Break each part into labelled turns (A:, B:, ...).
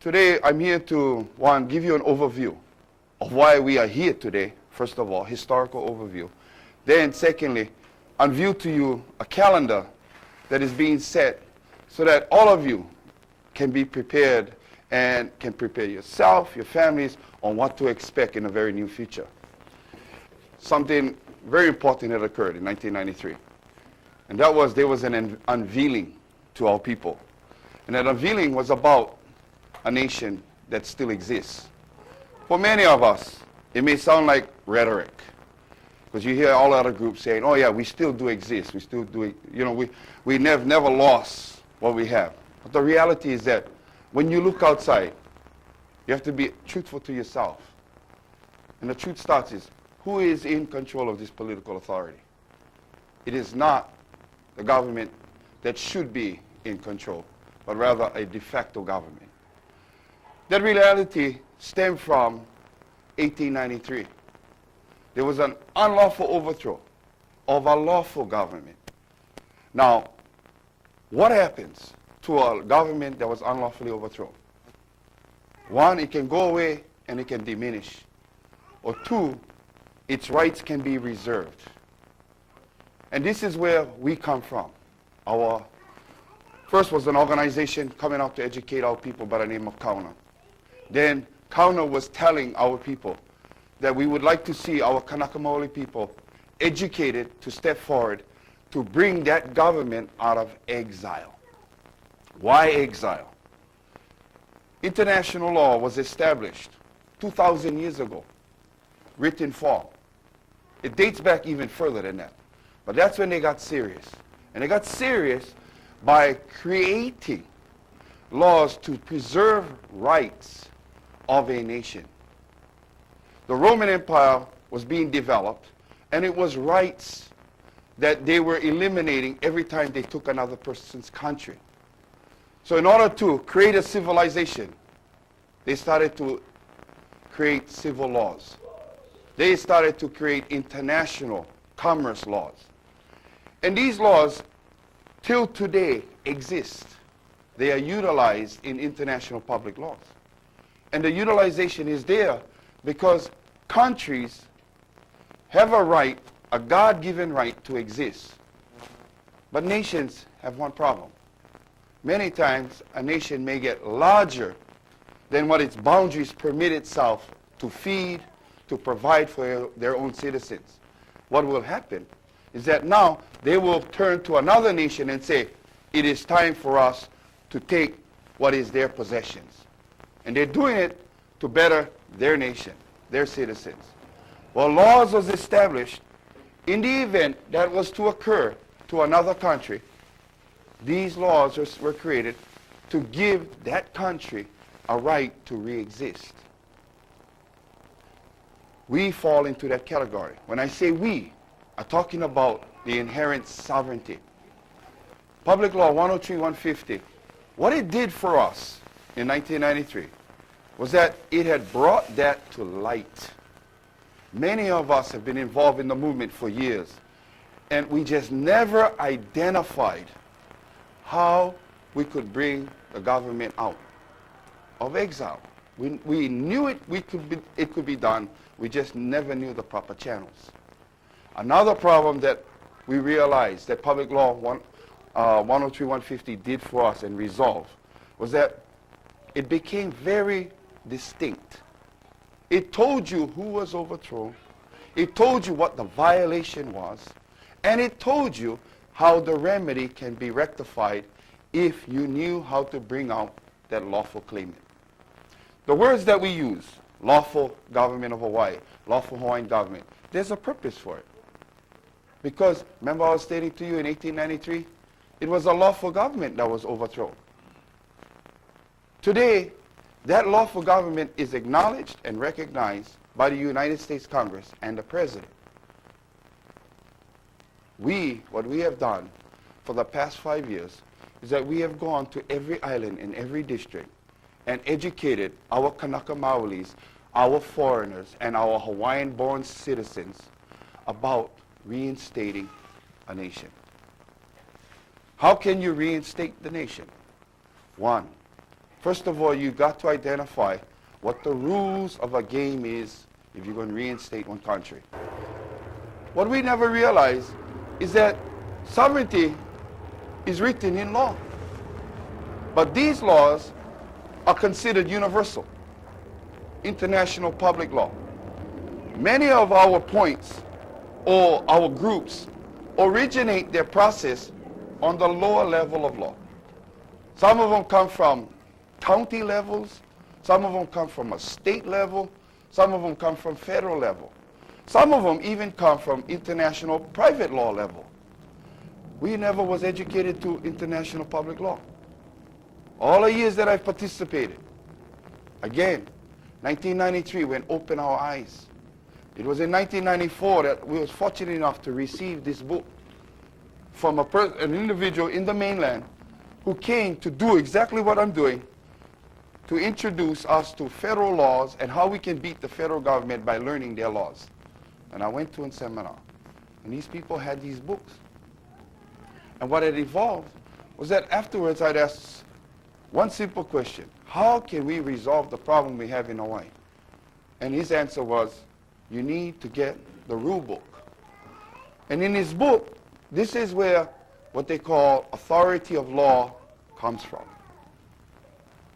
A: Today, I'm here to, one, give you an overview of why we are here today. First of all, historical overview. Then, secondly, unveil to you a calendar that is being set so that all of you can be prepared and can prepare yourself, your families, on what to expect in the very near future. Something very important that occurred in 1993. And that was, there was an unveiling to our people. And that unveiling was about a nation that still exists. For many of us, it may sound like rhetoric, because you hear all other groups saying, oh yeah, we still do exist, we still do, we never lost what we have. But the reality is that when you look outside, you have to be truthful to yourself. And the truth starts is, who is in control of this political authority? It is not the government that should be in control, but rather a de facto government. That reality stemmed from 1893. There was an unlawful overthrow of a lawful government. Now, what happens to a government that was unlawfully overthrown? One, it can go away and it can diminish. Or two, its rights can be reserved. And this is where we come from. Our first was an organization coming out to educate our people by the name of Kauna. Then Kauna was telling our people that we would like to see our Kanaka Maoli people educated to step forward to bring that government out of exile. Why exile? International law was established 2,000 years ago, written form. It dates back even further than that. But that's when they got serious. And they got serious by creating laws to preserve rights of a nation. The Roman Empire was being developed, and it was rights that they were eliminating every time they took another person's country. So in order to create a civilization, they started to create civil laws. They started to create international commerce laws. And these laws, till today, exist. They are utilized in international public laws. And the utilization is there because countries have a right, a God-given right to exist. But nations have one problem. Many times, a nation may get larger than what its boundaries permit itself to feed, to provide for their own citizens. What will happen is that now they will turn to another nation and say, it is time for us to take what is their possessions. And they're doing it to better their nation, their citizens. Well, laws was established in the event that was to occur to another country. These laws were created to give that country a right to re-exist. We fall into that category. When I say we, I'm talking about the inherent sovereignty. Public Law 103-150, what it did for us in 1993 was that it had brought that to light. Many of us have been involved in the movement for years, and we just never identified how we could bring the government out of exile. We knew it could be done, we just never knew the proper channels. Another problem that we realized that Public Law 103-150 did for us and resolved was that it became very distinct. It told you who was overthrown, it told you what the violation was, and it told you how the remedy can be rectified if you knew how to bring out that lawful claimant. The words that we use, lawful government of Hawaii, lawful Hawaiian government, there's a purpose for it. Because, remember I was stating to you in 1893, it was a lawful government that was overthrown. Today, that lawful government is acknowledged and recognized by the United States Congress and the President. What we have done for the past 5 years is that we have gone to every island in every district and educated our Kanaka Maoris, our foreigners, and our Hawaiian-born citizens about reinstating a nation. How can you reinstate the nation? One, First of all, you got to identify what the rules of a game is if you're going to reinstate one country. What we never realize is that sovereignty is written in law. But these laws are considered universal, international public law. Many of our points or our groups originate their process on the lower level of law. Some of them come from county levels, some of them come from a state level, some of them come from federal level. Some of them even come from international private law level. We never was educated to international public law. All the years that I've participated, again, 1993 when opened our eyes. It was in 1994 that we was fortunate enough to receive this book from an individual in the mainland who came to do exactly what I'm doing, to introduce us to federal laws and how we can beat the federal government by learning their laws. And I went to a seminar, and these people had these books. And what it evolved was that afterwards I'd ask one simple question: how can we resolve the problem we have in Hawaii? And his answer was, you need to get the rule book. And in his book, this is where what they call authority of law comes from.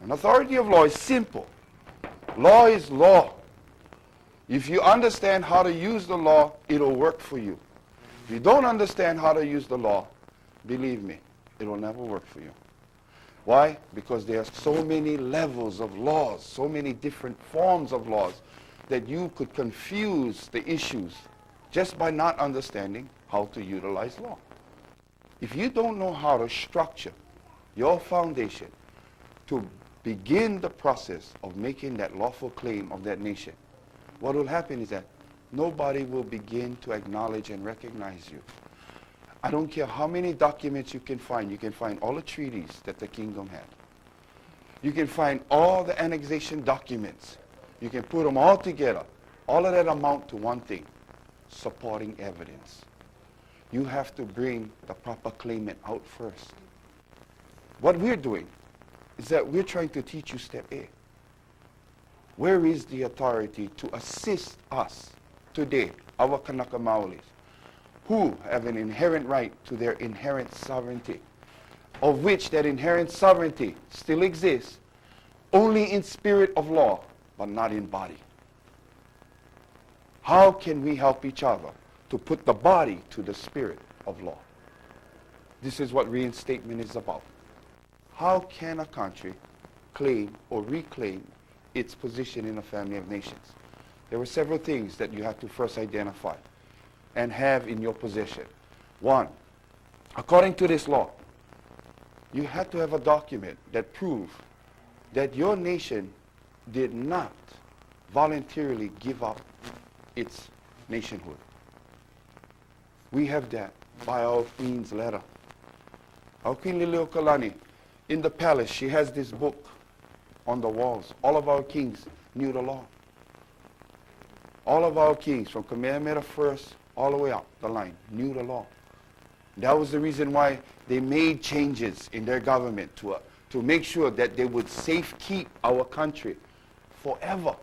A: And authority of law is simple. Law is law. If you understand how to use the law, it'll work for you. If you don't understand how to use the law, believe me, it will never work for you. Why? Because there are so many levels of laws, so many different forms of laws, that you could confuse the issues just by not understanding how to utilize law. If you don't know how to structure your foundation to begin the process of making that lawful claim of that nation, what will happen is that nobody will begin to acknowledge and recognize you. I don't care how many documents you can find. You can find all the treaties that the kingdom had. You can find all the annexation documents. You can put them all together. All of that amount to one thing: supporting evidence. You have to bring the proper claimant out first. What we're doing is that we're trying to teach you step A. Where is the authority to assist us today, our Kanaka Maoris, who have an inherent right to their inherent sovereignty, of which that inherent sovereignty still exists only in spirit of law, but not in body? How can we help each other to put the body to the spirit of law? This is what reinstatement is about. How can a country claim or reclaim its position in the family of nations? There were several things that you have to first identify and have in your possession. One, according to this law, you had to have a document that proved that your nation did not voluntarily give up its nationhood. We have that by our Queen's letter. Our Queen Liliuokalani, in the palace, she has this book on the walls. All of our kings knew the law. All of our kings, from Kamehameha I all the way up the line, knew the law. That was the reason why they made changes in their government to make sure that they would safekeep our country forever.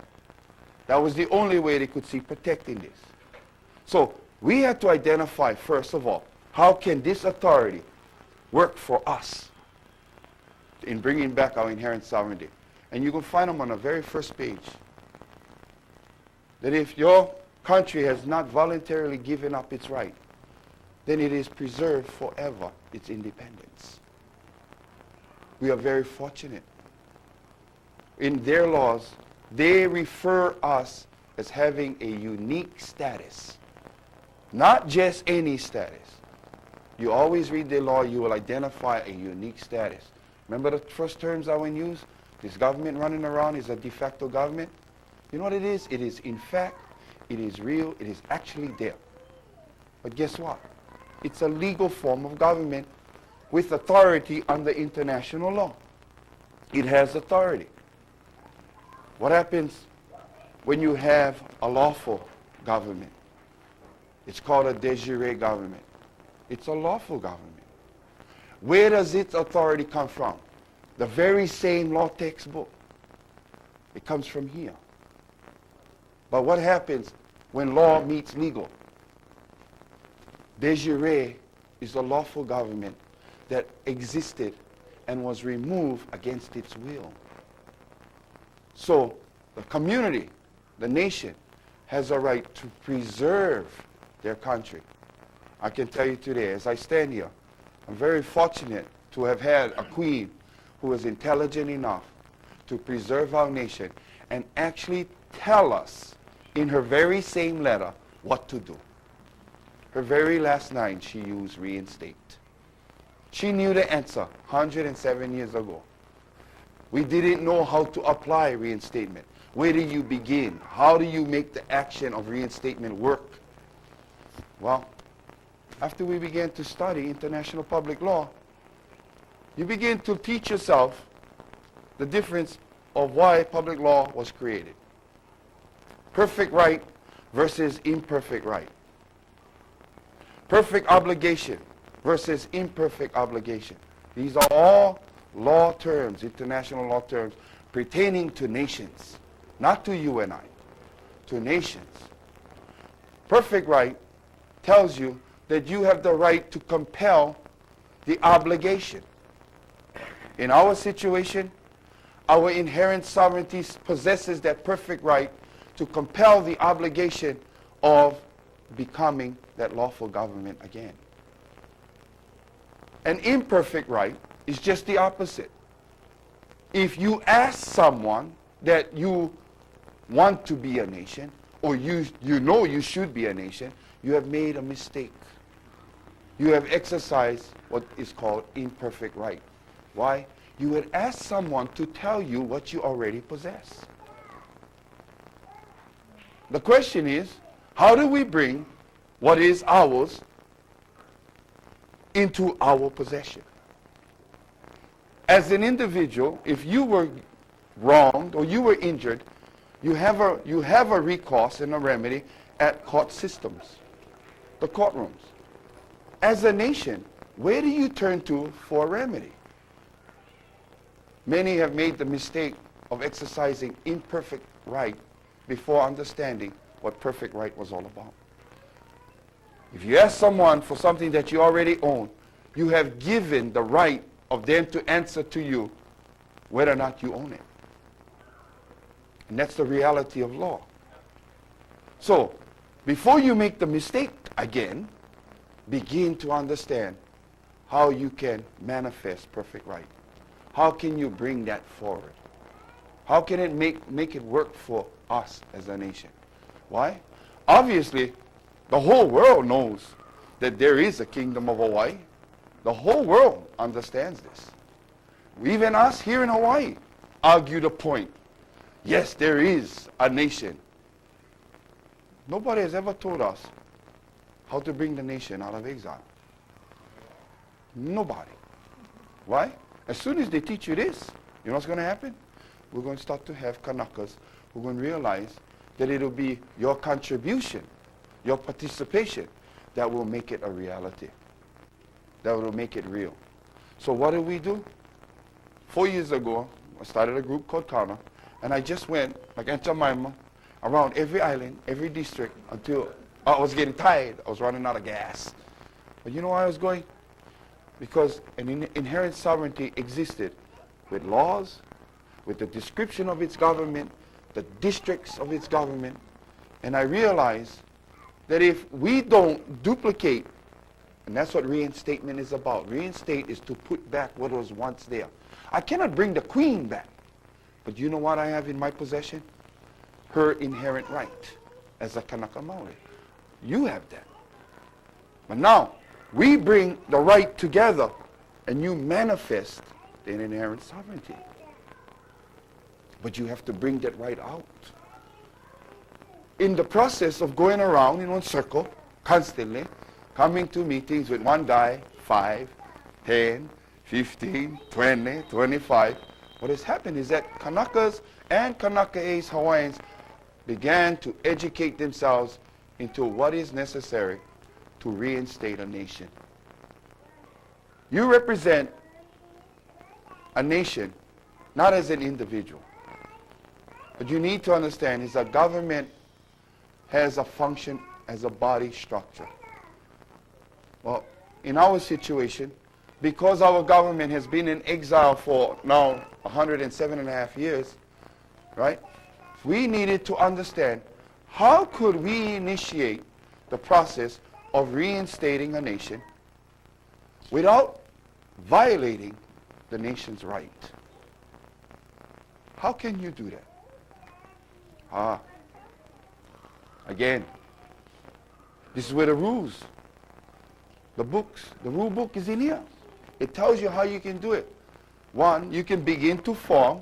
A: That was the only way they could see protecting this. So we had to identify, first of all, how can this authority work for us in bringing back our inherent sovereignty. And you can find them on the very first page. That if your country has not voluntarily given up its right, then it is preserved forever, its independence. We are very fortunate. In their laws, they refer us as having a unique status. Not just any status. You always read the law, you will identify a unique status. Remember the first terms I went use? This government running around is a de facto government. You know what it is? It is in fact, it is real, it is actually there. But guess what? It's a legal form of government with authority under international law. It has authority. What happens when you have a lawful government? It's called a de jure government. It's a lawful government. Where does its authority come from? The very same law textbook. It comes from here. But what happens when law meets legal? De jure is a lawful government that existed and was removed against its will. So the community, the nation, has a right to preserve their country. I can tell you today, as I stand here, I'm very fortunate to have had a queen who was intelligent enough to preserve our nation and actually tell us in her very same letter what to do. Her very last line, she used reinstate. She knew the answer 107 years ago. We didn't know how to apply reinstatement. Where do you begin? How do you make the action of reinstatement work? Well, after we began to study international public law, you begin to teach yourself the difference of why public law was created. Perfect right versus imperfect right. Perfect obligation versus imperfect obligation. These are all law terms, international law terms, pertaining to nations, not to you and I, to nations. Perfect right tells you that you have the right to compel the obligation. In our situation, our inherent sovereignty possesses that perfect right to compel the obligation of becoming that lawful government again. An imperfect right is just the opposite. If you ask someone that you want to be a nation, or you know you should be a nation, you have made a mistake. You have exercised what is called imperfect right. Why? You would ask someone to tell you what you already possess. The question is, how do we bring what is ours into our possession? As an individual, if you were wronged or you were injured, you have a recourse and a remedy at court systems, the courtrooms. As a nation, where do you turn to for a remedy? Many have made the mistake of exercising imperfect right before understanding what perfect right was all about. If you ask someone for something that you already own, you have given the right of them to answer to you whether or not you own it. And that's the reality of law. So, before you make the mistake again, begin to understand how you can manifest perfect right. How can you bring that forward? How can it make it work for us as a nation? Why? Obviously, the whole world knows that there is a kingdom of Hawaii. The whole world understands this. Even us here in Hawaii argue the point. Yes, there is a nation. Nobody has ever told us how to bring the nation out of exile. Nobody. Why? As soon as they teach you this, you know what's going to happen? We're going to start to have Kanakas who are going to realize that it'll be your contribution, your participation, that will make it a reality, that will make it real. So what do? 4 years ago, I started a group called Kana, and I just went, like Aunt Jemima, around every island, every district, until I was getting tired. I was running out of gas. But you know why I was going? Because an inherent sovereignty existed with laws, with the description of its government, the districts of its government. And I realized that if we don't duplicate, and that's what reinstatement is about. Reinstate is to put back what was once there. I cannot bring the queen back. But you know what I have in my possession? Her inherent right as a Kanaka Maori. You have that. But now, we bring the right together and you manifest the inherent sovereignty. But you have to bring that right out. In the process of going around in one circle, constantly, coming to meetings with one guy, 5, 10, 15, 20, 25, what has happened is that Kanakas and Kanaka-A's Hawaiians began to educate themselves into what is necessary to reinstate a nation. You represent a nation, not as an individual. What you need to understand is that government has a function as a body structure. Well, in our situation, because our government has been in exile for now 107.5 years, right? We needed to understand how could we initiate the process of reinstating a nation without violating the nation's right. How can you do that? Again, this is where the rules, the rule book is in here. It tells you how you can do it. One, you can begin to form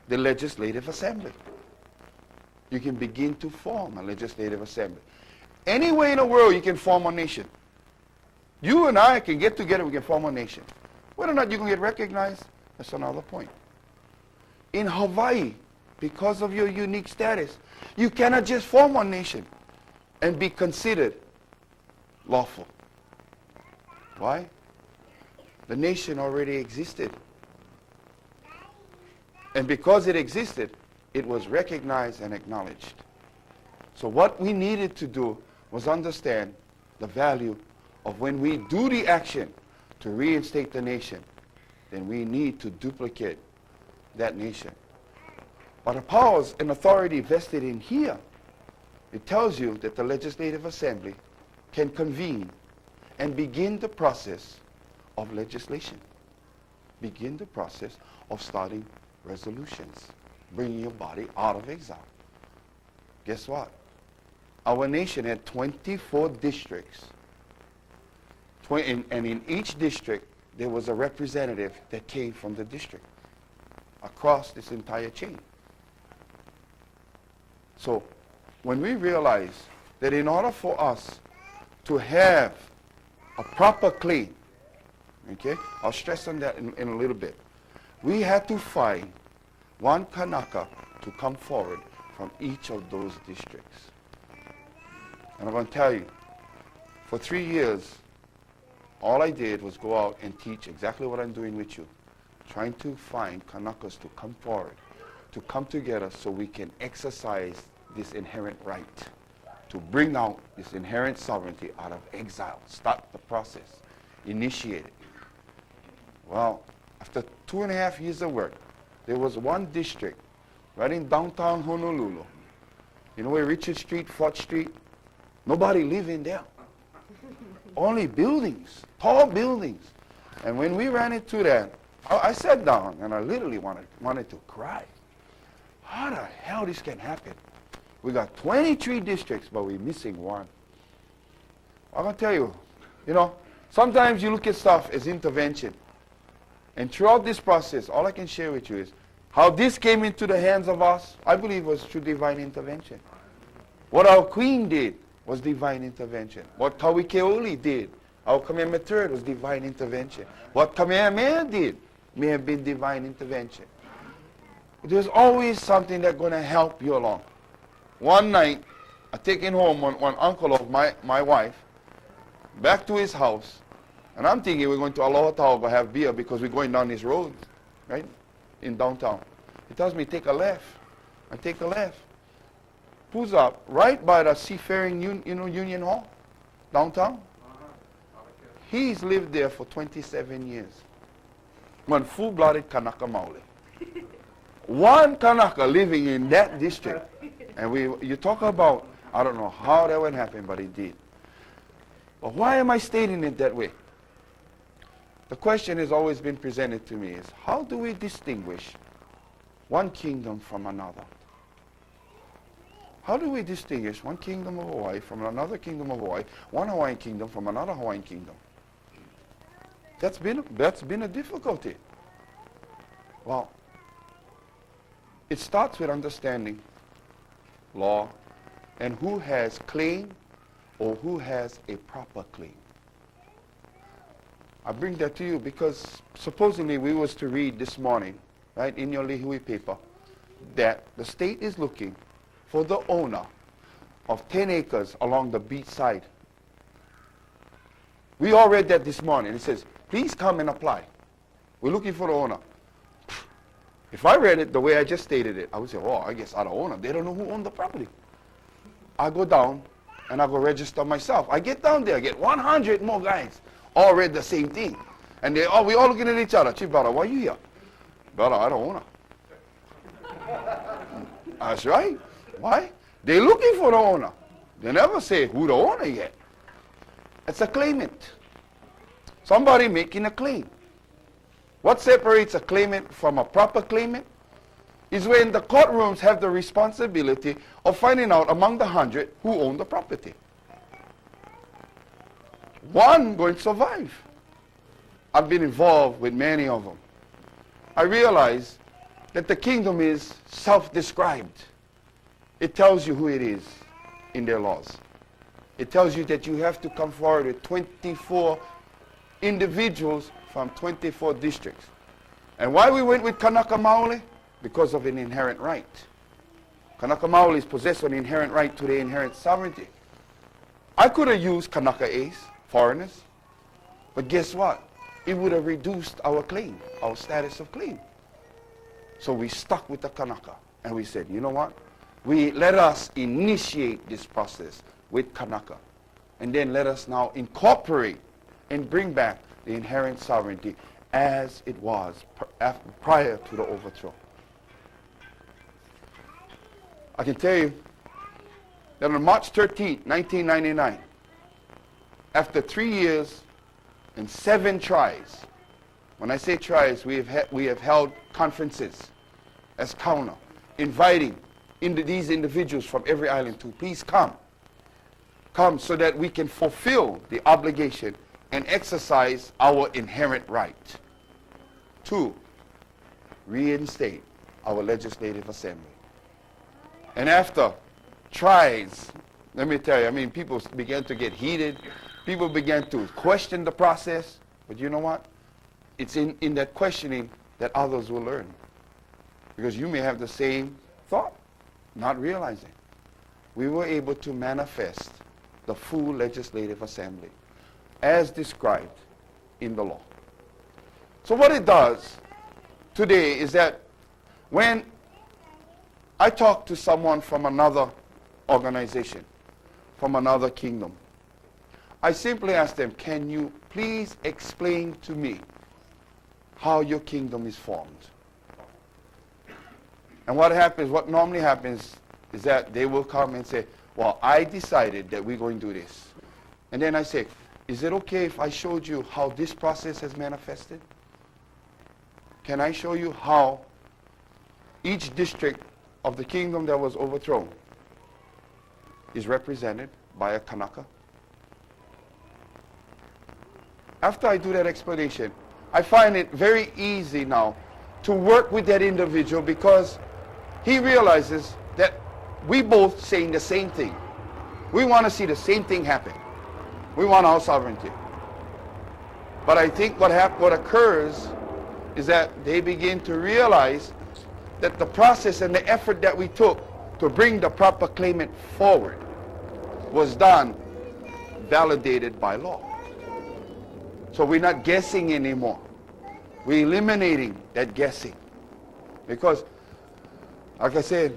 A: the legislative assembly. You can begin to form a legislative assembly. Anywhere in the world you can form a nation. You and I can get together, we can form a nation. Whether or not you can get recognized, that's another point. In Hawaii, because of your unique status, you cannot just form one nation and be considered lawful. Why? The nation already existed. And because it existed, it was recognized and acknowledged. So what we needed to do was understand the value of when we do the action to reinstate the nation, then we need to duplicate that nation. But the powers and authority vested in here, it tells you that the Legislative Assembly can convene and begin the process of legislation. Begin the process of starting resolutions, bringing your body out of exile. Guess what? Our nation had 24 districts. And in each district, there was a representative that came from the district across this entire chain. So when we realize that in order for us to have a proper claim, okay, I'll stress on that in a little bit, we had to find one Kanaka to come forward from each of those districts. And I'm going to tell you, for 3 years, all I did was go out and teach exactly what I'm doing with you, trying to find Kanakas to come forward, to come together so we can exercise this inherent right, to bring out this inherent sovereignty out of exile, start the process, initiate it. Well, after 2.5 years of work, there was one district right in downtown Honolulu. You know where Richard Street, 4th Street? Nobody lived in there. Only buildings, tall buildings. And when we ran into that, I sat down and I literally wanted to cry. How the hell this can happen? We got 23 districts, but we're missing one. I'm going to tell you, sometimes you look at stuff as intervention. And throughout this process, all I can share with you is how this came into the hands of us, I believe, was through divine intervention. What our queen did was divine intervention. What Kawikeoli did, our Kamehameha III, was divine intervention. What Kamehameha did may have been divine intervention. There's always something that's going to help you along. One night, I taken home one uncle of my wife back to his house, and I'm thinking we're going to Aloha Tower to have beer because we're going down this road, right, in downtown. He tells me, take a left. I take a left. Pulls up right by the Seafaring Union Hall, downtown. He's lived there for 27 years. One full-blooded Kanaka Maoli. One Kanaka living in that district. And you talk about, I don't know how that would happen, but it did. But why am I stating it that way? The question has always been presented to me is, how do we distinguish one kingdom from another? How do we distinguish one kingdom of Hawaii from another kingdom of Hawaii, one Hawaiian kingdom from another Hawaiian kingdom? That's been a difficulty. Well, it starts with understanding law and who has claim or who has a proper claim. I bring that to you because supposedly we was to read this morning, right, in your Lihui paper, that the state is looking for the owner of 10 acres along the beach side. We all read that this morning. It says, please come and apply. We're looking for the owner. If I read it the way I just stated it, I would say, oh, I guess I don't own it. They don't know who owned the property. I go down and I go register myself. I get down there, I get 100 more guys, all read the same thing. And we all looking at each other. Chief brother, why are you here? Brother, I don't own her. That's right. Why? They're looking for the owner. They never say who the owner yet. It's a claimant. Somebody making a claim. What separates a claimant from a proper claimant is when the courtrooms have the responsibility of finding out among the 100 who own the property. One going to survive. I've been involved with many of them. I realize that the kingdom is self-described. It tells you who it is in their laws. It tells you that you have to come forward with 24 individuals from 24 districts. And why we went with Kanaka Maoli? Because of an inherent right. Kanaka Maolis possess an inherent right to their inherent sovereignty. I could have used Kanaka Ace, foreigners, but guess what? It would have reduced our claim, our status of claim. So we stuck with the Kanaka, and we said, you know what? Let us initiate this process with Kanaka, and then let us now incorporate and bring back the inherent sovereignty as it was prior to the overthrow. I can tell you that on March 13, 1999, after 3 years and 7 tries, when I say tries, we have held conferences as counter, inviting these individuals from every island to please come so that we can fulfill the obligation and exercise our inherent right to reinstate our legislative assembly. And after tries, let me tell you, I mean, people began to get heated. People began to question the process. But you know what? It's in that questioning that others will learn. Because you may have the same thought, not realizing. We were able to manifest the full legislative assembly as described in the law. So what it does today is that when I talk to someone from another organization, from another kingdom, I simply ask them, can you please explain to me how your kingdom is formed? And what normally happens is that they will come and say, well, I decided that we're going to do this. And then I say, is it okay if I showed you how this process has manifested? Can I show you how each district of the kingdom that was overthrown is represented by a Kanaka? After I do that explanation, I find it very easy now to work with that individual because he realizes that we both saying the same thing. We want to see the same thing happen. We want our sovereignty. But I think what occurs is that they begin to realize that the process and the effort that we took to bring the proper claimant forward was done, validated by law. So we're not guessing anymore. We're eliminating that guessing. Because, like I said,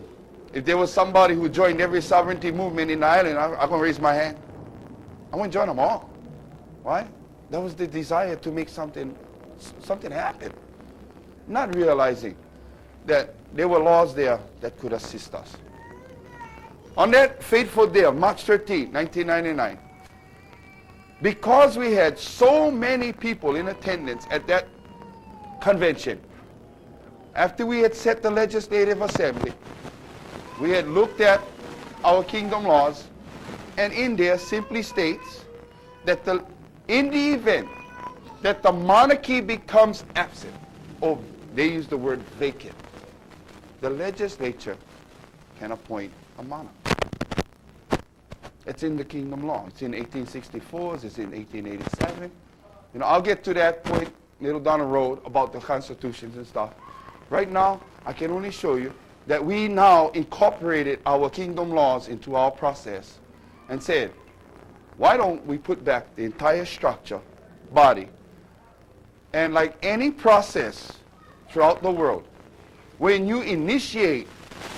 A: if there was somebody who joined every sovereignty movement in the island, I'm going to raise my hand. I want to join them all. Why? That was the desire to make something happen. Not realizing that there were laws there that could assist us. On that fateful day of March 13, 1999, because we had so many people in attendance at that convention, after we had set the legislative assembly, we had looked at our kingdom laws, and in there simply states that in the event that the monarchy becomes absent, or they use the word vacant, the legislature can appoint a monarch. It's in the kingdom law. It's in 1864, it's in 1887. You know, I'll get to that point a little down the road about the constitutions and stuff. Right now, I can only show you that we now incorporated our kingdom laws into our process and said, why don't we put back the entire structure, body, and like any process throughout the world, when you initiate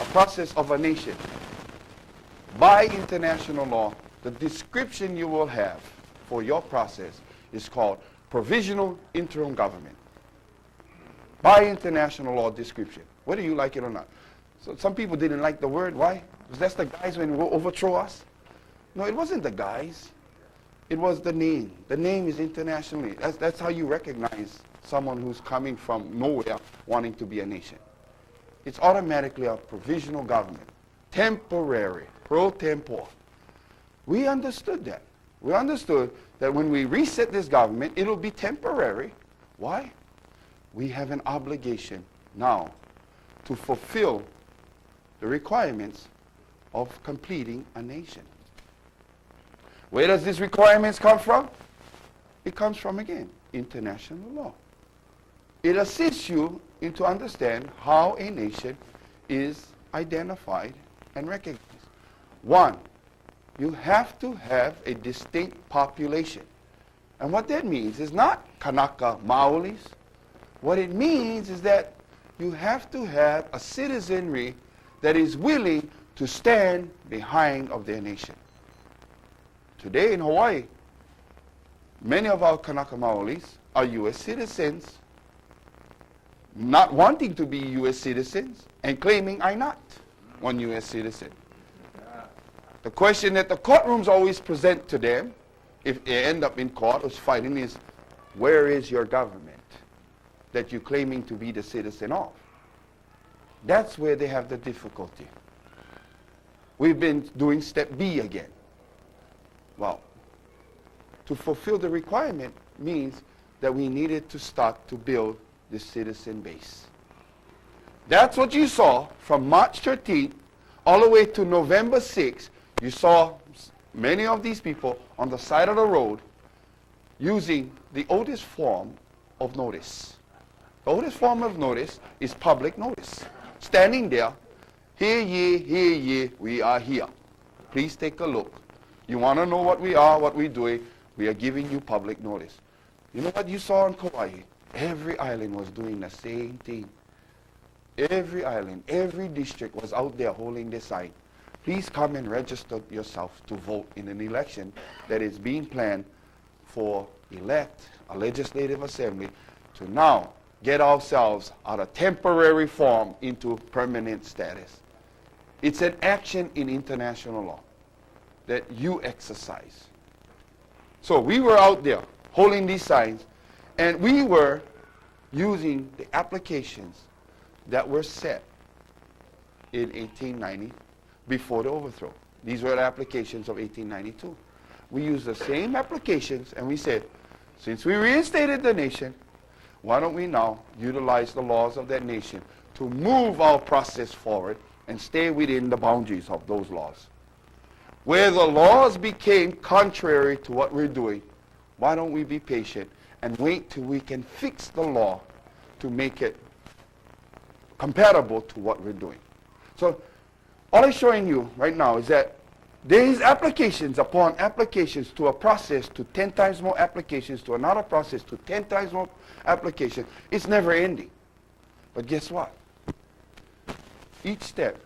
A: a process of a nation, by international law, the description you will have for your process is called provisional interim government. By international law description, whether you like it or not. So some people didn't like the word. Why? Because that's the guys when will overthrow us. No, it wasn't the guys. It was the name. The name is internationally. That's how you recognize someone who's coming from nowhere wanting to be a nation. It's automatically a provisional government. Temporary. Pro tempore. We understood that. We understood that when we reset this government, it'll be temporary. Why? We have an obligation now to fulfill the requirements of completing a nation. Where does these requirements come from? It comes from, again, international law. It assists you to understand how a nation is identified and recognized. One, you have to have a distinct population. And what that means is not Kanaka Maoris. What it means is that you have to have a citizenry that is willing to stand behind of their nation. Today in Hawaii, many of our Kanaka Maoris are U.S. citizens, not wanting to be U.S. citizens and claiming I'm not one U.S. citizen. The question that the courtrooms always present to them, if they end up in court or fighting, is, where is your government that you're claiming to be the citizen of? That's where they have the difficulty. We've been doing step B again. Well, to fulfill the requirement means that we needed to start to build the citizen base. That's what you saw from March 13th all the way to November 6th. You saw many of these people on the side of the road using the oldest form of notice. The oldest form of notice is public notice. Standing there, hear ye, we are here. Please take a look. You want to know what we are, what we're doing, we are giving you public notice. You know what you saw on Kauai? Every island was doing the same thing. Every island, every district was out there holding their sign. Please come and register yourself to vote in an election that is being planned for elect a legislative assembly to now get ourselves out of temporary form into permanent status. It's an action in international law that you exercise. So we were out there holding these signs, and we were using the applications that were set in 1890 before the overthrow. These were the applications of 1892. We used the same applications, and we said, since we reinstated the nation, why don't we now utilize the laws of that nation to move our process forward and stay within the boundaries of those laws. Where the laws became contrary to what we're doing, why don't we be patient and wait till we can fix the law to make it compatible to what we're doing. So all I'm showing you right now is that there is applications upon applications to a process to 10 times more applications to another process to 10 times more applications. It's never ending. But guess what? Each step,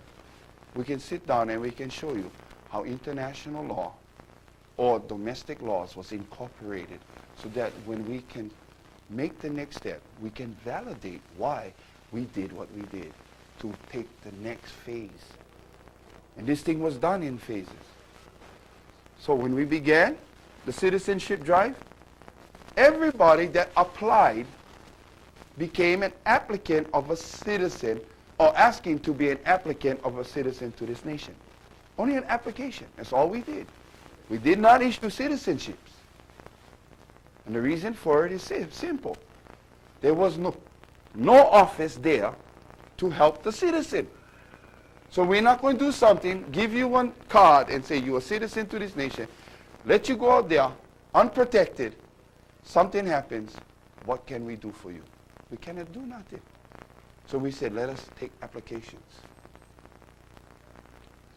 A: we can sit down and we can show you how international law or domestic laws was incorporated so that when we can make the next step, we can validate why we did what we did to take the next phase. And this thing was done in phases. So when we began the citizenship drive, everybody that applied became an applicant of a citizen or asking to be an applicant of a citizen to this nation. Only an application. That's all we did. We did not issue citizenships. And the reason for it is simple. There was no office there to help the citizen. So we're not going to do something, give you one card and say you're a citizen to this nation, let you go out there unprotected, something happens, what can we do for you? We cannot do nothing. So we said, let us take applications.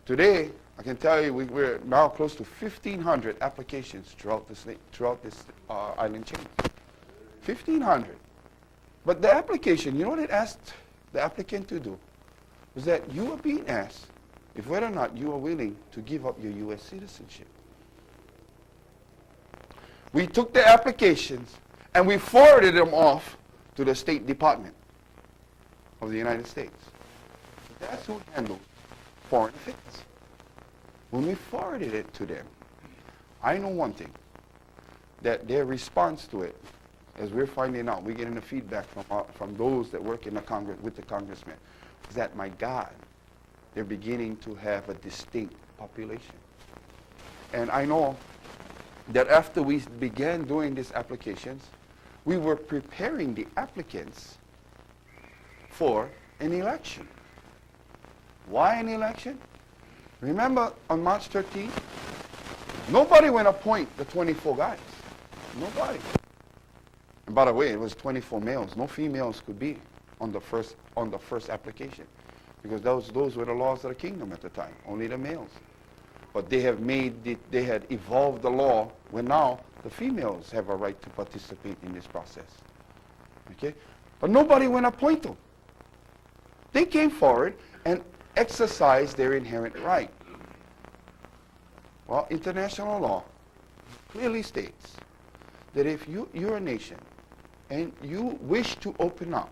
A: Today, I can tell you we're now close to 1,500 applications throughout this island chain. 1,500. But the application, you know what it asked the applicant to do was that you are being asked if whether or not you are willing to give up your U.S. citizenship. We took the applications and we forwarded them off to the State Department of the United States. That's who handled foreign affairs. When we forwarded it to them, I know one thing, that their response to it, as we're finding out, we're getting the feedback from those that work in the Congress with the congressmen, is that, my God, they're beginning to have a distinct population. And I know that after we began doing these applications, we were preparing the applicants for an election. Why an election? Remember on March 13th, nobody went appoint the 24 guys. Nobody. And by the way, it was 24 males. No females could be on the first application, because those were the laws of the kingdom at the time. Only the males. But they had evolved the law where now the females have a right to participate in this process. Okay? But nobody went appoint them. They came forward and exercised their inherent right. Well, international law clearly states that if you're a nation and you wish to open up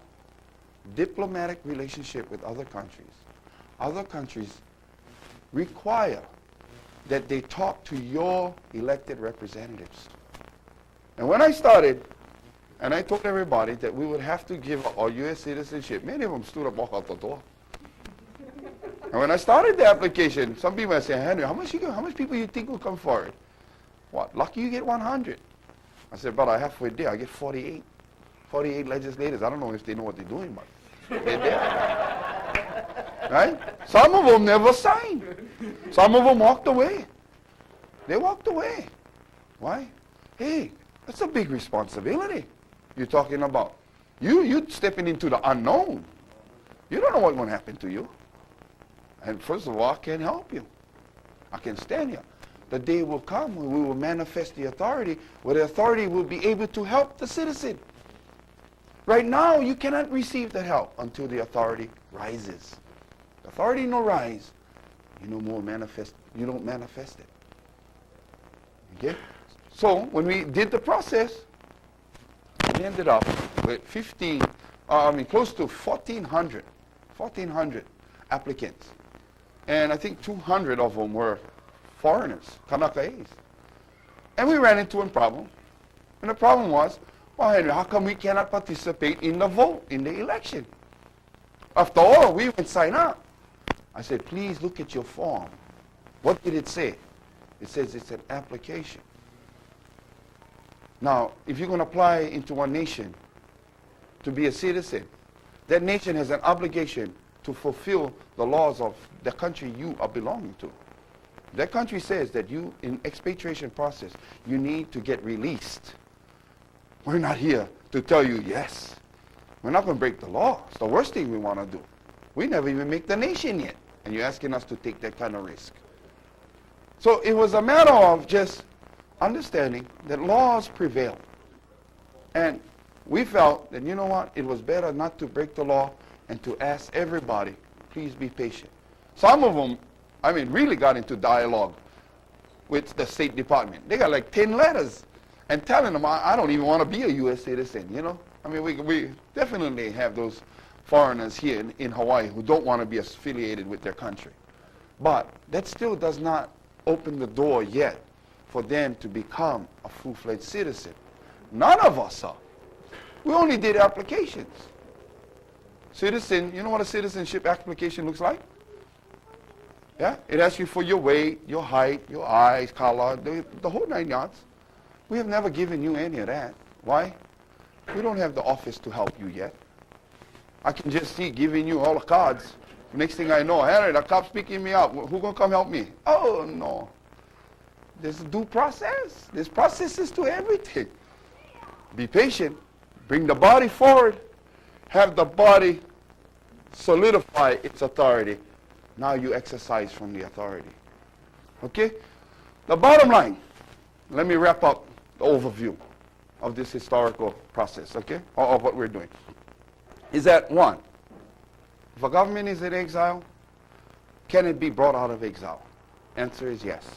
A: diplomatic relationship with other countries require that they talk to your elected representatives. And when I started, and I told everybody that we would have to give up our U.S. citizenship, many of them stood up, walk out the door. And when I started the application, some people were saying, Henry, how much people you think will come forward? What, lucky you get 100. I said, but I halfway there, I get 48. 48 legislators. I don't know if they know what they're doing, but they're there. Right? Some of them never signed. Some of them walked away. They walked away. Why? Hey, that's a big responsibility you're talking about. You're stepping into the unknown. You don't know what's going to happen to you. And first of all, I can't help you. I can stand here. The day will come when we will manifest the authority, where the authority will be able to help the citizen. Right now, you cannot receive the help until the authority rises. The authority no rise, you don't manifest it. Okay? So when we did the process, we ended up with close to 1,400 applicants. And I think 200 of them were foreigners, Kanakais. And we ran into a problem. And the problem was, well, Henry, how come we cannot participate in the vote, in the election? After all, we even sign up. I said, please look at your form. What did it say? It says it's an application. Now, if you're going to apply into one nation to be a citizen, that nation has an obligation to fulfill the laws of the country you are belonging to. That country says that you, in expatriation process, you need to get released. We're not here to tell you yes. We're not going to break the law. It's the worst thing we want to do. We never even make the nation yet, and you're asking us to take that kind of risk. So it was a matter of just understanding that laws prevail. And we felt that, you know what, it was better not to break the law and to ask everybody, please be patient. Some of them, really got into dialogue with the State Department. They got like 10 letters and telling them, I don't even want to be a U.S. citizen, you know. We definitely have those foreigners here in Hawaii who don't want to be affiliated with their country. But that still does not open the door yet for them to become a full-fledged citizen. None of us are. We only did applications. Citizen, you know what a citizenship application looks like? Yeah, it asks you for your weight, your height, your eyes, color, the whole 9 yards. We have never given you any of that. Why? We don't have the office to help you yet. I can just see giving you all the cards. Next thing I know, Henry, the cop's picking me up. Who gonna come help me? Oh, no. There's a due process. There's processes to everything. Be patient. Bring the body forward. Have the body solidify its authority. Now you exercise from the authority. Okay? The bottom line, let me wrap up the overview of this historical process, okay? Of what we're doing. Is that one, If a government is in exile, can it be brought out of exile? Answer is yes.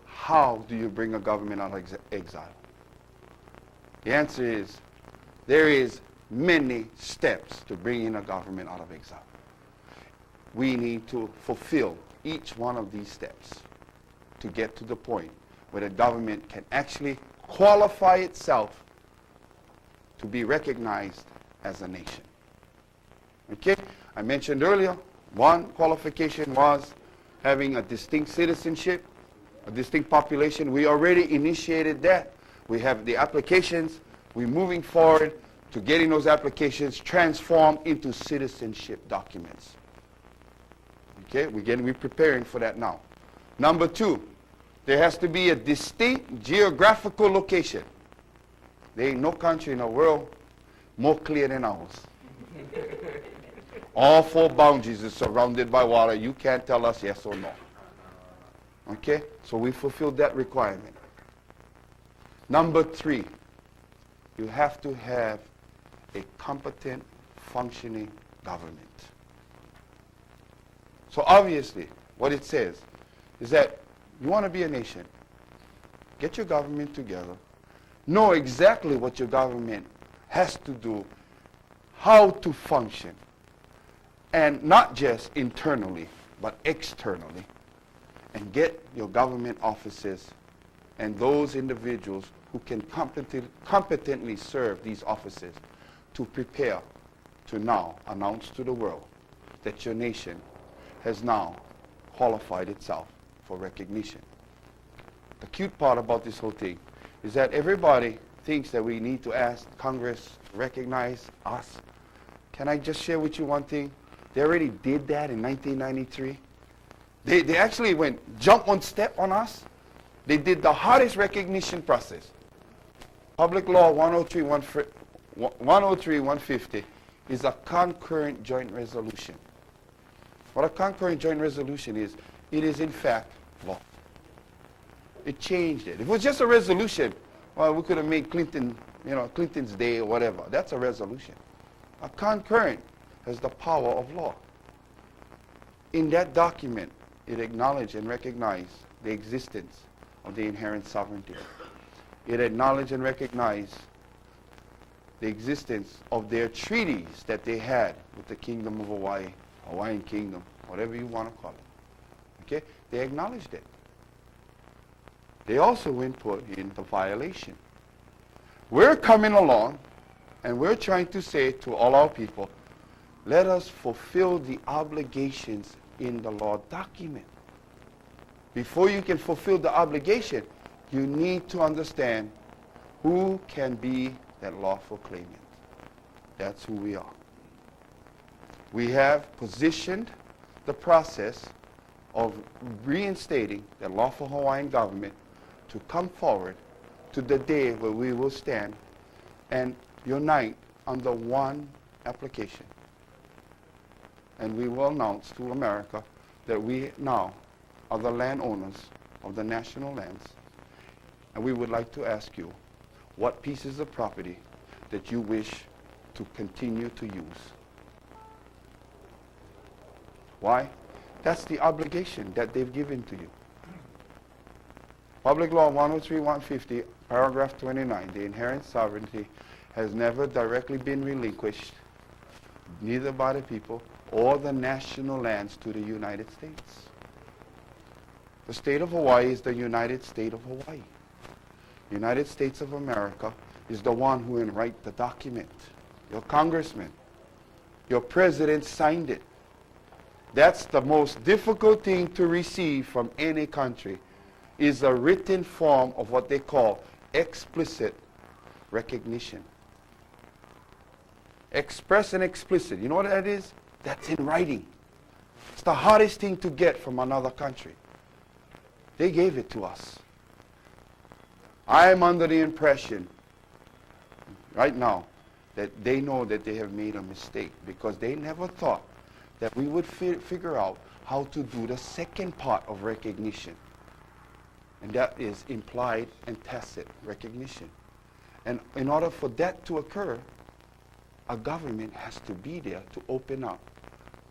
A: How do you bring a government out of exile? The answer is there is many steps to bringing a government out of exile. We need to fulfill each one of these steps to get to the point where the government can actually qualify itself to be recognized as a nation. Okay? I mentioned earlier, one qualification was having a distinct citizenship, a distinct population. We already initiated that. We have the applications. We're moving forward to getting those applications transformed into citizenship documents. Okay? We're preparing for that now. Number two, there has to be a distinct geographical location. There ain't no country in the world more clear than ours. All four boundaries are surrounded by water. You can't tell us yes or no. Okay? So we fulfilled that requirement. Number three, you have to have a competent, functioning government. So obviously, what it says is that you want to be a nation, get your government together, know exactly what your government has to do, how to function, and not just internally, but externally, and get your government offices and those individuals who can competently serve these offices to prepare to now announce to the world that your nation has now qualified itself for recognition. The cute part about this whole thing is that everybody thinks that we need to ask Congress to recognize us. Can I just share with you one thing? They already did that in 1993. They actually jumped one step on us. They did the hardest recognition process. Public Law 103-150 is a concurrent joint resolution. What a concurrent joint resolution is, it is in fact law. It changed it. If it was just a resolution, well, we could have made Clinton's Day or whatever. That's a resolution. A concurrent has the power of law. In that document, it acknowledged and recognized the existence of the inherent sovereignty. It acknowledged and recognized the existence of their treaties that they had with the Kingdom of Hawaii, Hawaiian Kingdom, whatever you want to call it. Okay? They acknowledged it. They also put in the violation. We're coming along and we're trying to say to all our people, let us fulfill the obligations in the law document. Before you can fulfill the obligation, you need to understand who can be that lawful claimant. That's who we are. We have positioned the process of reinstating the lawful Hawaiian government to come forward to the day where we will stand and unite under one application. And we will announce to America that we now are the landowners of the national lands. And we would like to ask you what pieces of property that you wish to continue to use. Why? That's the obligation that they've given to you. Public Law 103-150, paragraph 29, the inherent sovereignty has never directly been relinquished, neither by the people or the national lands to the United States. The state of Hawaii is the United State of Hawaii. The United States of America is the one who will write the document. Your congressman, your president signed it. That's the most difficult thing to receive from any country, is a written form of what they call explicit recognition. Express and explicit. You know what that is? That's in writing. It's the hardest thing to get from another country. They gave it to us. I am under the impression right now that they know that they have made a mistake because they never thought that we would figure out how to do the second part of recognition. And that is implied and tacit recognition. And in order for that to occur, a government has to be there to open up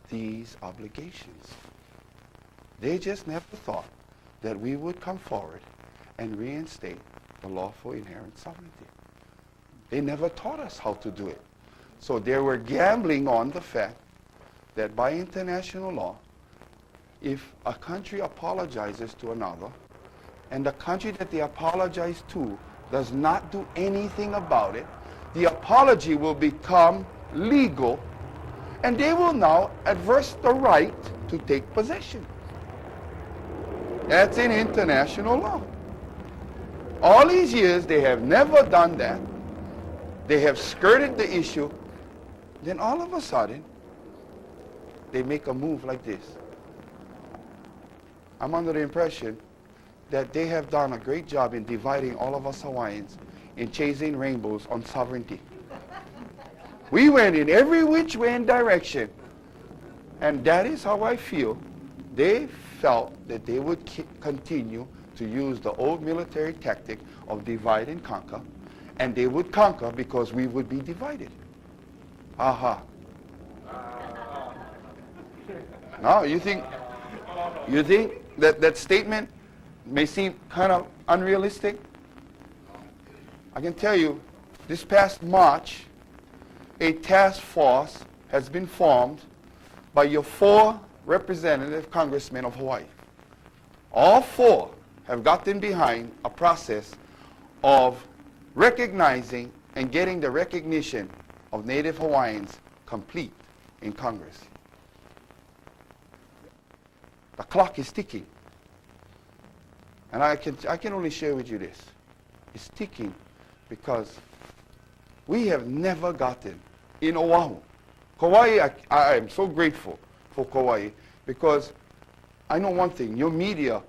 A: these obligations. They just never thought that we would come forward and reinstate the lawful inherent sovereignty. They never taught us how to do it. So they were gambling on the fact that by international law, if a country apologizes to another, and the country that they apologize to does not do anything about it, the apology will become legal, and they will now adverse the right to take possession. That's in international law. All these years, they have never done that. They have skirted the issue. Then all of a sudden, they make a move like this. I'm under the impression that they have done a great job in dividing all of us Hawaiians in chasing rainbows on sovereignty. We went in every which way and direction. And that is how I feel. They felt that they would continue to use the old military tactic of divide and conquer, and they would conquer because we would be divided. Aha. Now, you think that statement may seem kind of unrealistic? I can tell you, this past March, a task force has been formed by your 4 representative congressmen of Hawaii. All 4 have gotten behind a process of recognizing and getting the recognition of Native Hawaiians complete in Congress. The clock is ticking. And I can only share with you this. It's ticking because we have never gotten in Oahu. Kauai, I am so grateful for Kauai because I know one thing, your media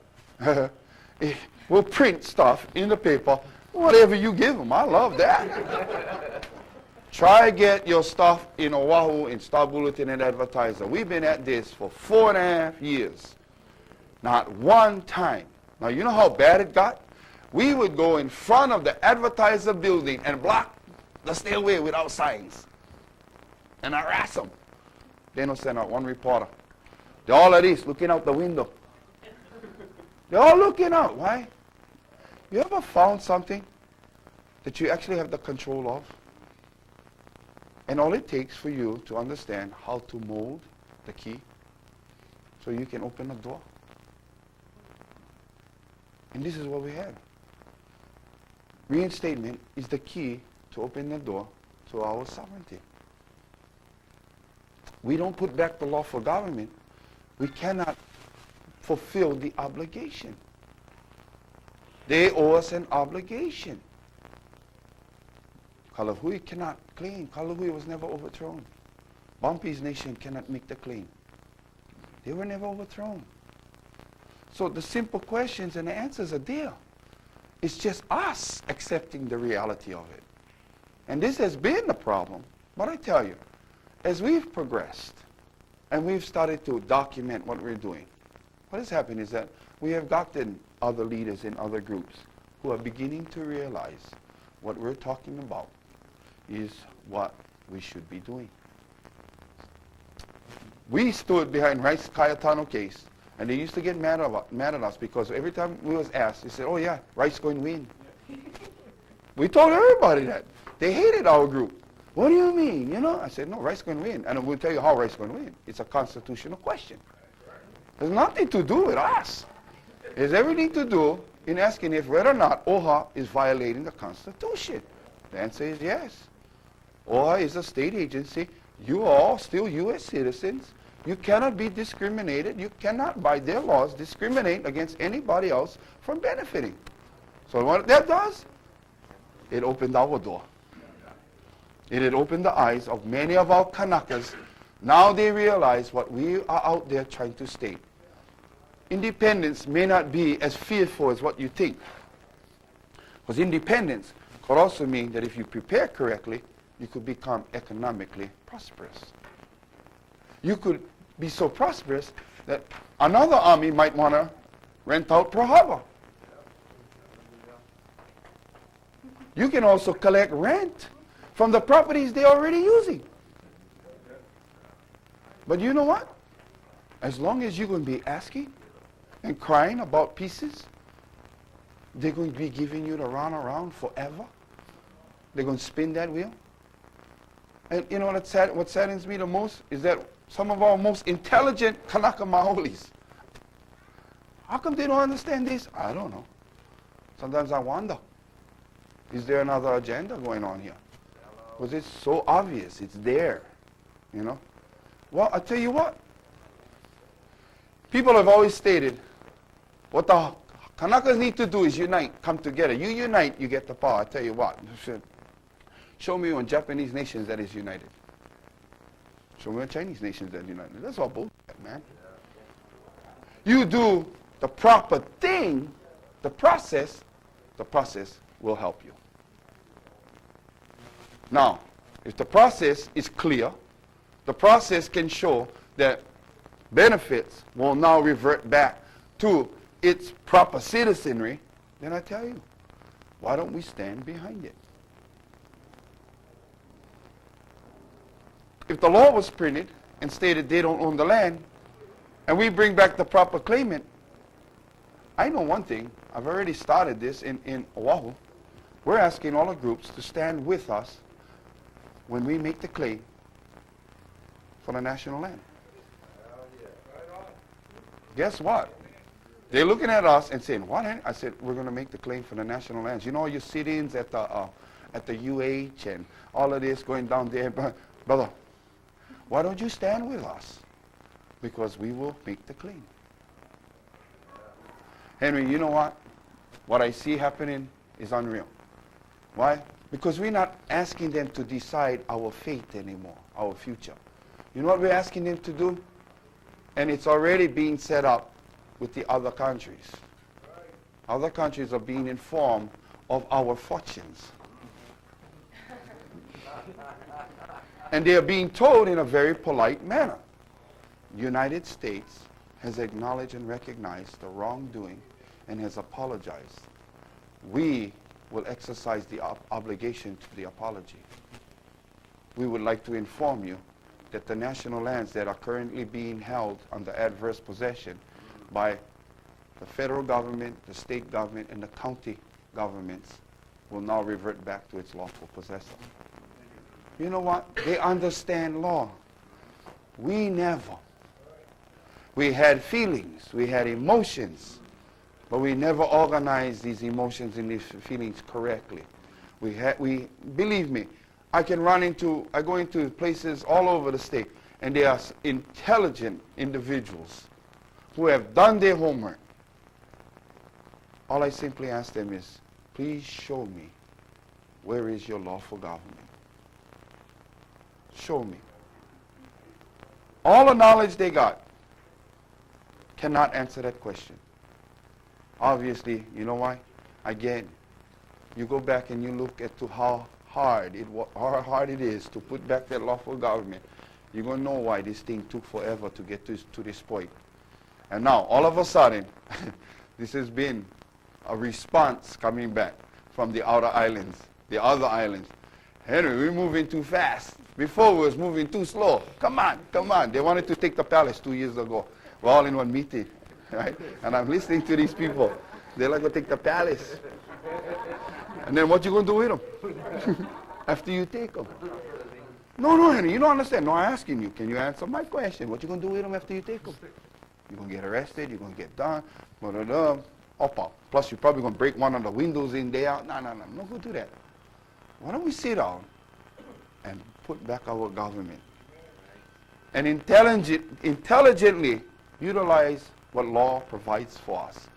A: will print stuff in the paper, whatever you give them. I love that. Try to get your stuff in Oahu in Star Bulletin and Advertiser. We've been at this for 4.5 years. Not one time. Now, you know how bad it got? We would go in front of the Advertiser building and block the stairway without signs and harass them. They don't send out one reporter. They're all at this, looking out the window. They're all looking out. Why? You ever found something that you actually have the control of? And all it takes for you to understand how to mold the key so you can open the door. And this is what we have. Reinstatement is the key to open the door to our sovereignty. We don't put back the lawful government. We cannot fulfill the obligation. They owe us an obligation. Kalahui cannot claim. Kalahui was never overthrown. Bumpy's nation cannot make the claim. They were never overthrown. So the simple questions and the answers are there. It's just us accepting the reality of it. And this has been the problem. But I tell you, as we've progressed and we've started to document what we're doing, what has happened is that we have gotten other leaders in other groups who are beginning to realize what we're talking about is what we should be doing. We stood behind Rice Cayetano case, and they used to get mad at us because every time we was asked, they said, oh yeah, Rice going to win. We told everybody that. They hated our group. What do you mean? You know, I said, no, Rice going to win. And we'll tell you how Rice going to win. It's a constitutional question. It has nothing to do with us. It has everything to do in asking if whether or not OHA is violating the Constitution. The answer is yes. OHA is a state agency. You are all still U.S. citizens. You cannot be discriminated. You cannot, by their laws, discriminate against anybody else from benefiting. So what that does, it opened our door. It had opened the eyes of many of our Kanakas. Now they realize what we are out there trying to state. Independence may not be as fearful as what you think. Because independence could also mean that if you prepare correctly, you could become economically prosperous. You could be so prosperous that another army might want to rent out Pearl Harbor. You can also collect rent from the properties they're already using. But you know what? As long as you're going to be asking and crying about pieces, they're going to be giving you the runaround forever. They're going to spin that wheel. And you know what saddens me the most is that some of our most intelligent Kanaka Maolis, how come they don't understand this? I don't know. Sometimes I wonder, is there another agenda going on here? Because it's so obvious. It's there, you know. Well, I tell you what. People have always stated, what the Kanakas need to do is unite, come together. You unite, you get the power. I tell you what. Show me one Japanese nations that is united. Show me one Chinese nations that is united. That's all bullshit, man. You do the proper thing, the process will help you. Now, if the process is clear, the process can show that benefits will now revert back to its proper citizenry, then I tell you, why don't we stand behind it? If the law was printed and stated they don't own the land, and we bring back the proper claimant, I know one thing. I've already started this in Oahu. We're asking all the groups to stand with us when we make the claim for the national land. Guess what? They're looking at us and saying, what? I said, we're going to make the claim for the national lands. You know, your sit-ins at the UH and all of this going down there. Brother, why don't you stand with us? Because we will make the claim. Henry, you know what? What I see happening is unreal. Why? Because we're not asking them to decide our fate anymore, our future. You know what we're asking them to do? And it's already being set up with the other countries. Other countries are being informed of our fortunes. And they are being told in a very polite manner. The United States has acknowledged and recognized the wrongdoing and has apologized. We will exercise the obligation to the apology. We would like to inform you that the national lands that are currently being held under adverse possession by the federal government, the state government, and the county governments will now revert back to its lawful possessor. You know what? They understand law. We never. We had feelings, we had emotions, but we never organized these emotions and these feelings correctly. Believe me, I go into places all over the state, and there are intelligent individuals who have done their homework. All I simply ask them is, please show me, where is your lawful government? Show me. All the knowledge they got cannot answer that question. Obviously, you know why? Again, you go back and you look at how hard it is to put back that lawful government. You're going to know why this thing took forever to get to this point. And now, all of a sudden, this has been a response coming back from the outer islands, the other islands. Henry, we're moving too fast. Before we was moving too slow. Come on, come on. They wanted to take the palace 2 years ago. We're all in one meeting, right? And I'm listening to these people. They're like, going to take the palace. And then what you going to do with them? After you take them? No, Henry, you don't understand. No, I'm asking you. Can you answer my question? What you going to do with them after you take them? You're going to get arrested. You're going to get done. Plus, you're probably going to break one of the windows in there. No, don't go do that. Why don't we sit down and put back our government and intelligently utilize what law provides for us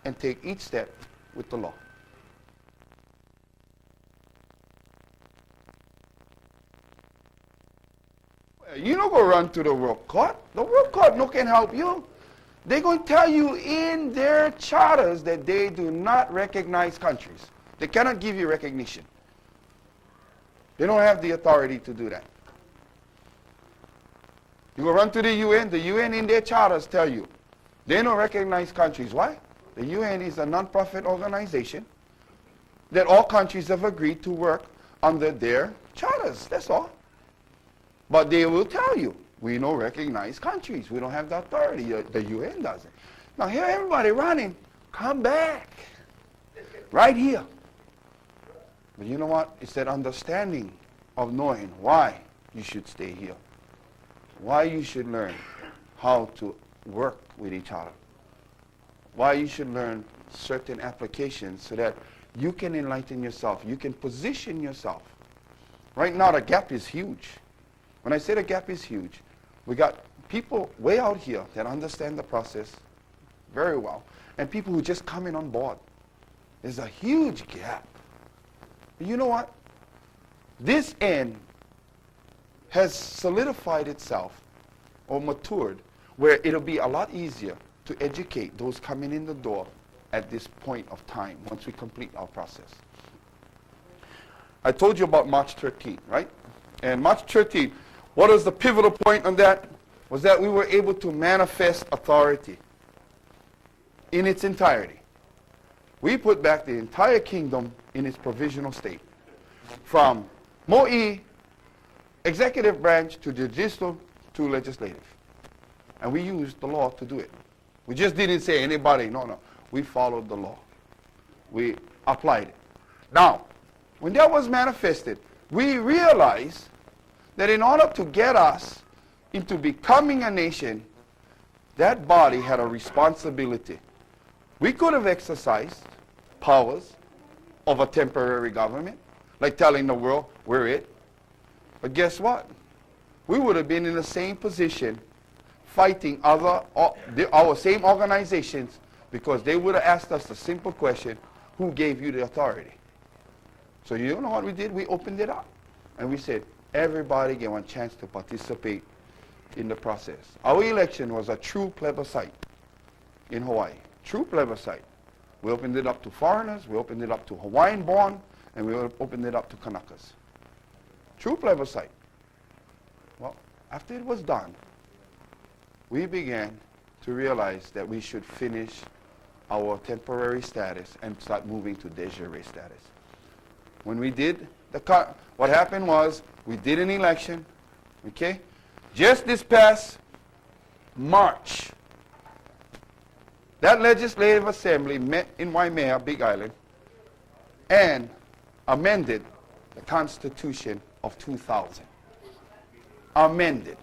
A: and take each step with the law. You don't go run to the World Court. The World Court no can help you. They're going to tell you in their charters that they do not recognize countries. They cannot give you recognition. They don't have the authority to do that. You go run to the UN in their charters tell you they don't recognize countries. Why? The UN is a non-profit organization that all countries have agreed to work under their letters, that's all. But they will tell you, we don't recognize countries. We don't have the authority. The UN doesn't. Now here everybody running, come back. Right here. But you know what? It's that understanding of knowing why you should stay here. Why you should learn how to work with each other. Why you should learn certain applications so that you can enlighten yourself. You can position yourself. Right now the gap is huge. When I say the gap is huge, we got people way out here that understand the process very well, and people who just coming on board. There's a huge gap. But you know what? This end has solidified itself or matured where it'll be a lot easier to educate those coming in the door at this point of time once we complete our process. I told you about March 13th, right? And March 13th, what was the pivotal point on that? Was that we were able to manifest authority in its entirety. We put back the entire kingdom in its provisional state. From Mo'i, executive branch, to judicial, to legislative. And we used the law to do it. We just didn't say anybody, no. We followed the law. We applied it. Now, when that was manifested, we realized that in order to get us into becoming a nation, that body had a responsibility. We could have exercised powers of a temporary government, like telling the world, we're it. But guess what? We would have been in the same position fighting our same organizations because they would have asked us the simple question, who gave you the authority? So you know what we did? We opened it up. And we said, everybody get one chance to participate in the process. Our election was a true plebiscite in Hawaii. True plebiscite. We opened it up to foreigners, we opened it up to Hawaiian-born, and we opened it up to Kanakas. True plebiscite. Well, after it was done, we began to realize that we should finish our temporary status and start moving to de jure status. When we did what happened was we did an election, okay? Just this past March, that legislative assembly met in Waimea, Big Island, and amended the Constitution of 2000. Amended.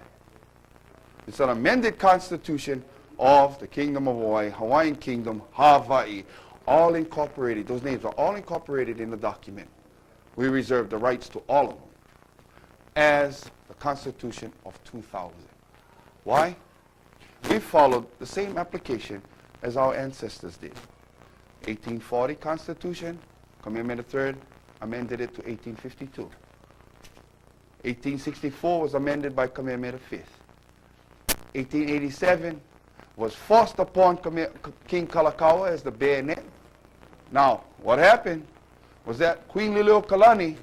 A: It's an amended Constitution of the Kingdom of Hawaii, Hawaiian Kingdom, Hawaii, all incorporated. Those names are all incorporated in the document. We reserve the rights to all of them as the Constitution of 2000. Why? We followed the same application as our ancestors did. 1840 Constitution, Kamehameha III amended it to 1852. 1864 was amended by Kamehameha V. 1887 was forced upon King Kalakaua as the bayonet. Now, what happened was that Queen Liliuokalani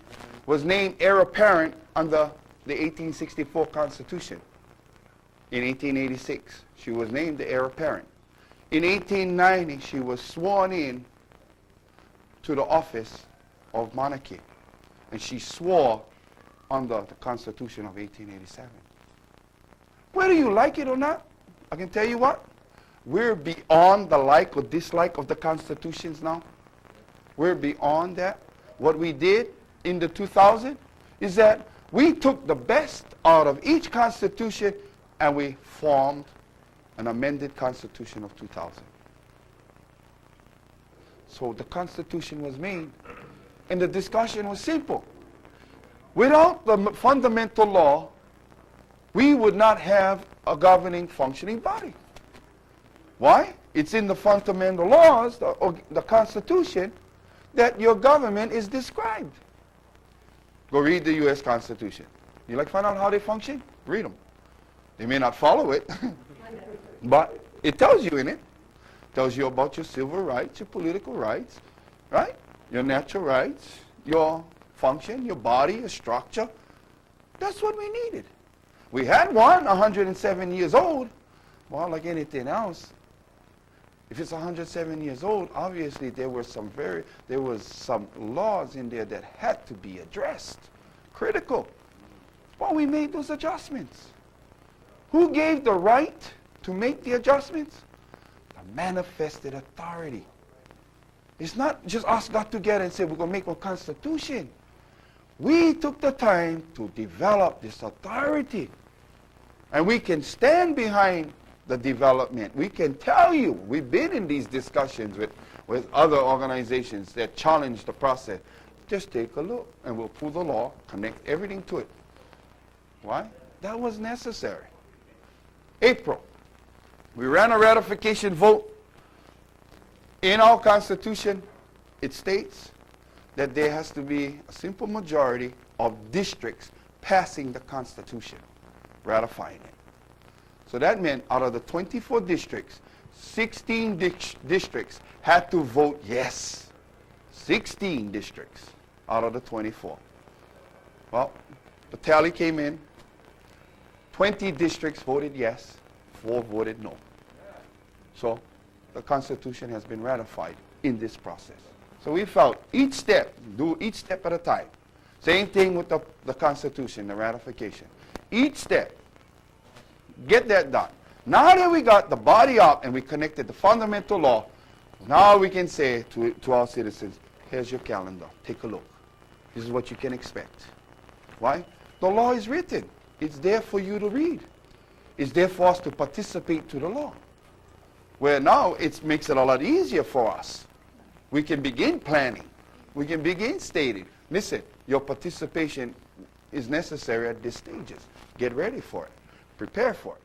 A: was named heir apparent under the 1864 Constitution. In 1886, she was named the heir apparent. In 1890, she was sworn in to the office of monarchy, and she swore under the Constitution of 1887. Whether you like it or not, I can tell you what, we're beyond the like or dislike of the constitutions now. We're beyond that. What we did in the 2000 is that we took the best out of each constitution and we formed an amended Constitution of 2000. So the Constitution was made and the discussion was simple. Without the fundamental law, we would not have a governing, functioning body. Why? It's in the fundamental laws, the Constitution, that your government is described. Go read the U.S. Constitution. You like to find out how they function? Read them. They may not follow it, but it tells you in it. It tells you about your civil rights, your political rights, right? Your natural rights, your function, your body, your structure. That's what we needed. We had one 107 years old. Well, like anything else, if it's 107 years old, obviously there was some laws in there that had to be addressed. critical. Well, we made those adjustments. Who gave the right to make the adjustments? The manifested authority. It's not just us got together and said we're going to make a constitution. We took the time to develop this authority. And we can stand behind the development. We can tell you, we've been in these discussions with other organizations that challenge the process. Just take a look and we'll pull the law, connect everything to it. Why? That was necessary. April, we ran a ratification vote. In our Constitution, it states that there has to be a simple majority of districts passing the Constitution, ratifying it. So that meant out of the 24 districts, 16 districts had to vote yes. 16 districts out of the 24. Well, the tally came in. 20 districts voted yes, 4 voted no. So the Constitution has been ratified in this process. So we felt each step, do each step at a time. Same thing with the Constitution, the ratification. Each step, get that done. Now that we got the body up and we connected the fundamental law, now we can say to our citizens, here's your calendar, take a look. This is what you can expect. Why? The law is written. It's there for you to read. It's there for us to participate to the law. Where now it makes it a lot easier for us. We can begin planning. We can begin stating, listen, your participation is necessary at these stages. Get ready for it. Prepare for it.